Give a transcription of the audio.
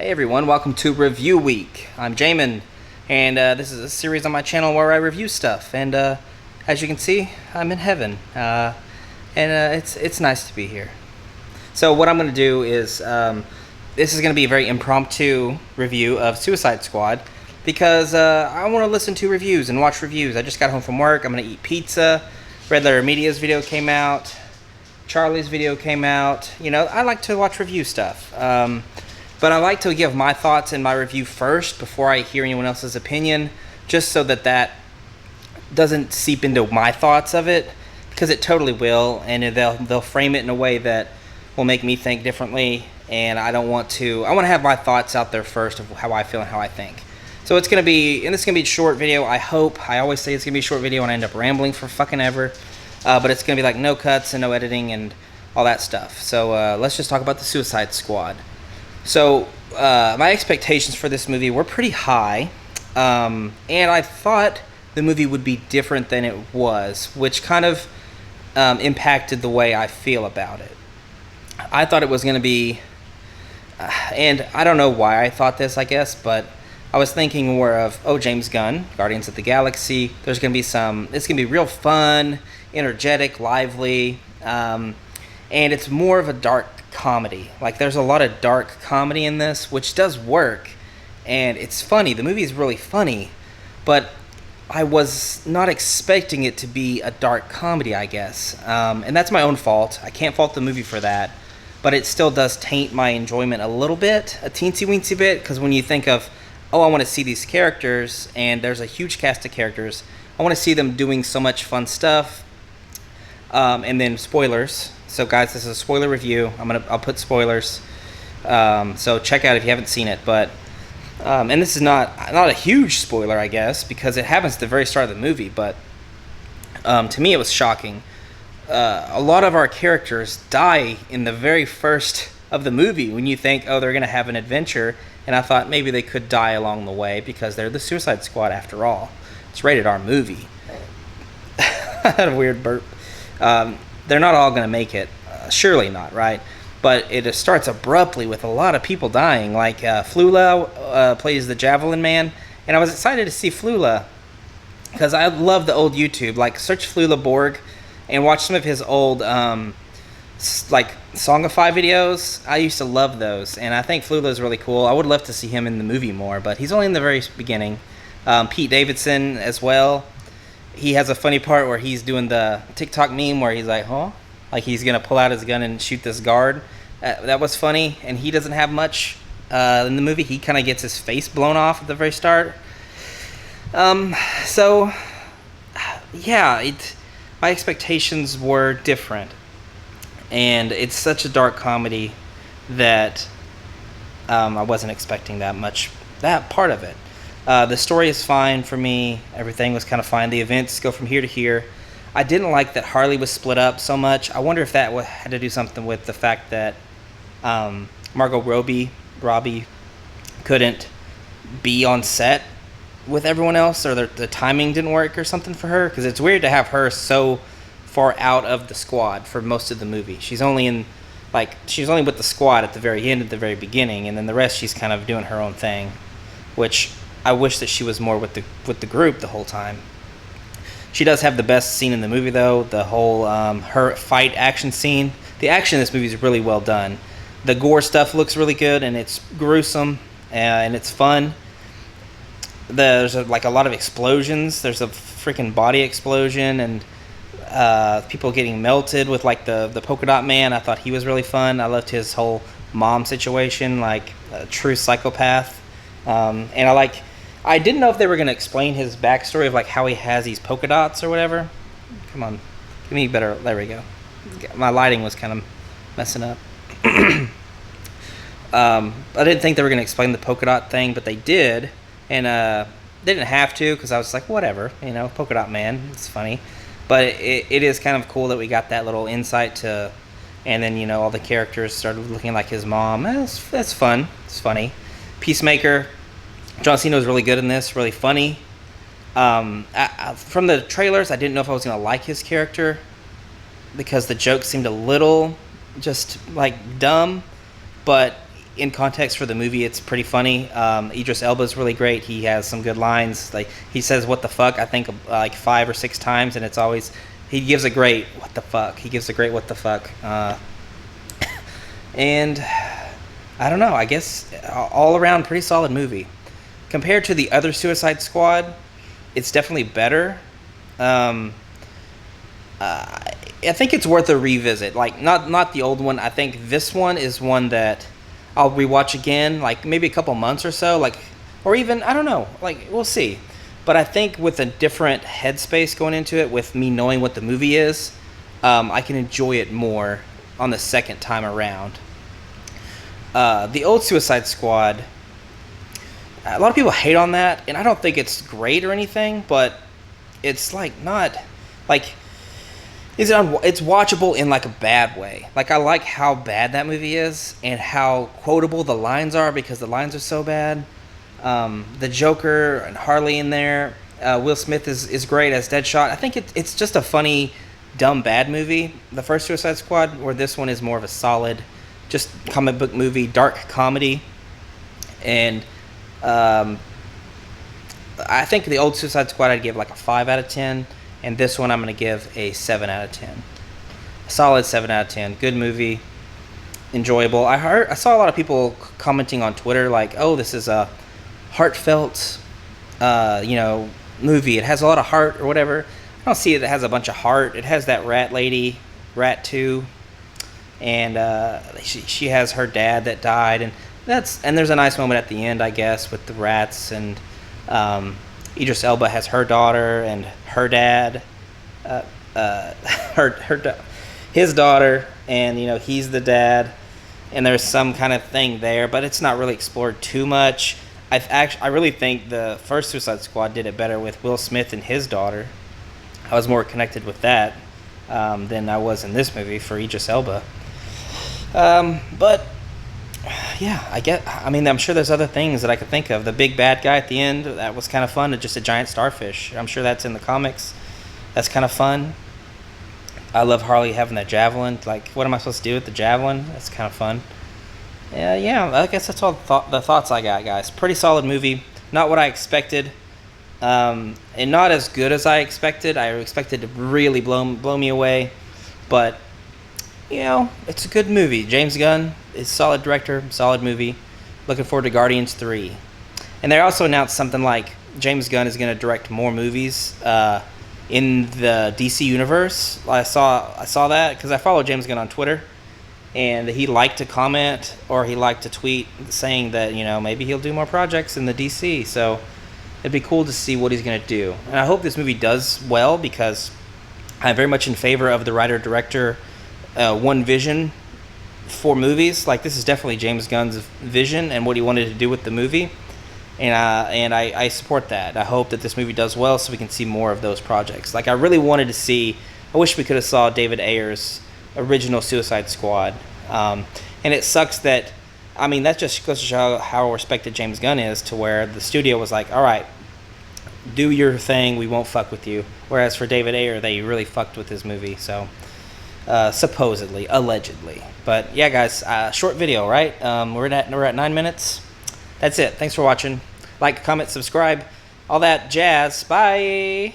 Hey everyone, welcome to Review Week. I'm Jamin, and this is a series on my channel where I review stuff. And as you can see, I'm in heaven, and it's nice to be here. So what I'm going to do is this is going to be a very impromptu review of Suicide Squad because I want to listen to reviews and watch reviews. I just got home from work. I'm going to eat pizza. Red Letter Media's video came out. Charlie's video came out. You know, I like to watch review stuff. But I like to give my thoughts in my review first before I hear anyone else's opinion, just so that doesn't seep into my thoughts of it, because it totally will, and they'll frame it in a way that will make me think differently, and I want to have my thoughts out there first of how I feel and how I think. So it's going to be, and this is going to be a short video, I hope. I always say it's going to be a short video and I end up rambling for fucking ever, but it's going to be like no cuts and no editing and all that stuff. So let's just talk about the Suicide Squad. So, my expectations for this movie were pretty high, and I thought the movie would be different than it was, which kind of impacted the way I feel about it. I thought it was going to be, and I don't know why I thought this, I guess, but I was thinking more of, James Gunn, Guardians of the Galaxy. There's going to be it's going to be real fun, energetic, lively, and it's more of a dark comedy. Like, there's a lot of dark comedy in this, which does work, and it's funny. The movie is really funny, but I was not expecting it to be a dark comedy, I guess, and that's my own fault. I can't fault the movie for that, but it still does taint my enjoyment a little bit, a teensy-weensy bit, because when you think of, I want to see these characters, and there's a huge cast of characters, I want to see them doing so much fun stuff, and then spoilers. So guys, this is a spoiler review. I'll put spoilers. So check out if you haven't seen it. But and this is not a huge spoiler, I guess, because it happens at the very start of the movie. But to me, it was shocking. A lot of our characters die in the very first of the movie. When you think, they're gonna have an adventure, and I thought maybe they could die along the way because they're the Suicide Squad after all. It's rated R movie. I had a weird burp. They're not all going to make it. Surely not, right? But it starts abruptly with a lot of people dying. Like Flula plays the Javelin Man. And I was excited to see Flula because I love the old YouTube. Like, search Flula Borg and watch some of his old Songify videos. I used to love those. And I think Flula is really cool. I would love to see him in the movie more. But he's only in the very beginning. Pete Davidson as well. He has a funny part where he's doing the TikTok meme where he's like, like he's going to pull out his gun and shoot this guard. That was funny, and he doesn't have much in the movie. He kind of gets his face blown off at the very start. So, yeah, my expectations were different. And it's such a dark comedy that I wasn't expecting that part of it. The story is fine for me. Everything was kind of fine. The events go from here to here. I didn't like that Harley was split up so much. I wonder if that had to do something with the fact that Margot Robbie couldn't be on set with everyone else, or the timing didn't work or something for her. Because it's weird to have her so far out of the squad for most of the movie. She's only with the squad at the very end, at the very beginning, and then the rest she's kind of doing her own thing, which I wish that she was more with the group the whole time. She does have the best scene in the movie, though. The whole her fight action scene. The action in this movie is really well done. The gore stuff looks really good, and it's gruesome, and it's fun. There's a lot of explosions. There's a freaking body explosion, and people getting melted with the polka dot man. I thought he was really fun. I loved his whole mom situation, like a true psychopath. And I didn't know if they were going to explain his backstory of how he has these polka dots or whatever. Come on, give me better. There we go. My lighting was kind of messing up. I didn't think they were going to explain the polka dot thing, but they did, and they didn't have to, because I was like, whatever, polka dot man, it's funny. But it is kind of cool that we got that little insight to, and then all the characters started looking like his mom. That's fun. It's funny. Peacemaker. John Cena was really good in this, really funny. From the trailers, I didn't know if I was going to like his character because the joke seemed a little just dumb, but in context for the movie, it's pretty funny. Idris Elba is really great. He has some good lines. Like, he says "what the fuck" I think like 5 or 6 times, and it's always, he gives a great "what the fuck." He gives a great "what the fuck." And I don't know. I guess all around pretty solid movie. Compared to the other Suicide Squad, it's definitely better. I think it's worth a revisit. Like, not the old one. I think this one is one that I'll rewatch again, like maybe a couple months or so, like, or even, I don't know, like, we'll see. But I think with a different headspace going into it, with me knowing what the movie is, I can enjoy it more on the second time around. The old Suicide Squad, a lot of people hate on that, and I don't think it's great or anything, but it's like not like, it's watchable in like a bad way. Like, I like how bad that movie is and how quotable the lines are, because the lines are so bad. The Joker and Harley in there. Will Smith is great as Deadshot. I think it's just a funny, dumb, bad movie, the first Suicide Squad, where this one is more of a solid, just comic book movie, dark comedy. And I think the old Suicide Squad I'd give like a 5 out of 10. And this one I'm going to give a 7 out of 10. A solid 7 out of 10. Good movie. Enjoyable. I saw a lot of people commenting on Twitter like, oh, this is a heartfelt, movie. It has a lot of heart or whatever. I don't see it has a bunch of heart. It has that rat lady, Rat 2. And she has her dad that died. And there's a nice moment at the end, I guess, with the rats. And Idris Elba has her daughter and her dad, his daughter, and he's the dad, and there's some kind of thing there, but it's not really explored too much. I really think the first Suicide Squad did it better with Will Smith and his daughter. I was more connected with that than I was in this movie for Idris Elba. But yeah, I'm sure there's other things that I could think of. The big bad guy at the end, that was kind of fun. Just a giant starfish. I'm sure that's in the comics. That's kind of fun. I love Harley having that javelin. Like, what am I supposed to do with the javelin? That's kind of fun. Yeah, I guess that's all the thoughts I got, guys. Pretty solid movie. Not what I expected. And not as good as I expected. I expected to really blow me away. But it's a good movie. James Gunn is a solid director, solid movie. Looking forward to Guardians 3. And they also announced something like James Gunn is going to direct more movies in the DC universe. I saw that because I follow James Gunn on Twitter, and he liked to comment or he liked to tweet saying that maybe he'll do more projects in the DC. So it'd be cool to see what he's going to do. And I hope this movie does well, because I'm very much in favor of the writer-director one vision for movies. Like, this is definitely James Gunn's vision and what he wanted to do with the movie, and I support that. I hope that this movie does well so we can see more of those projects. Like, I really wanted to see, I wish we could have saw David Ayer's original Suicide Squad, and it sucks that, that just goes to show how respected James Gunn is, to where the studio was like, all right, do your thing, we won't fuck with you. Whereas for David Ayer, they really fucked with his movie. So supposedly, allegedly. But yeah, guys, short video, right? We're at 9 minutes. That's it. Thanks for watching. Like, comment, subscribe, all that jazz. Bye.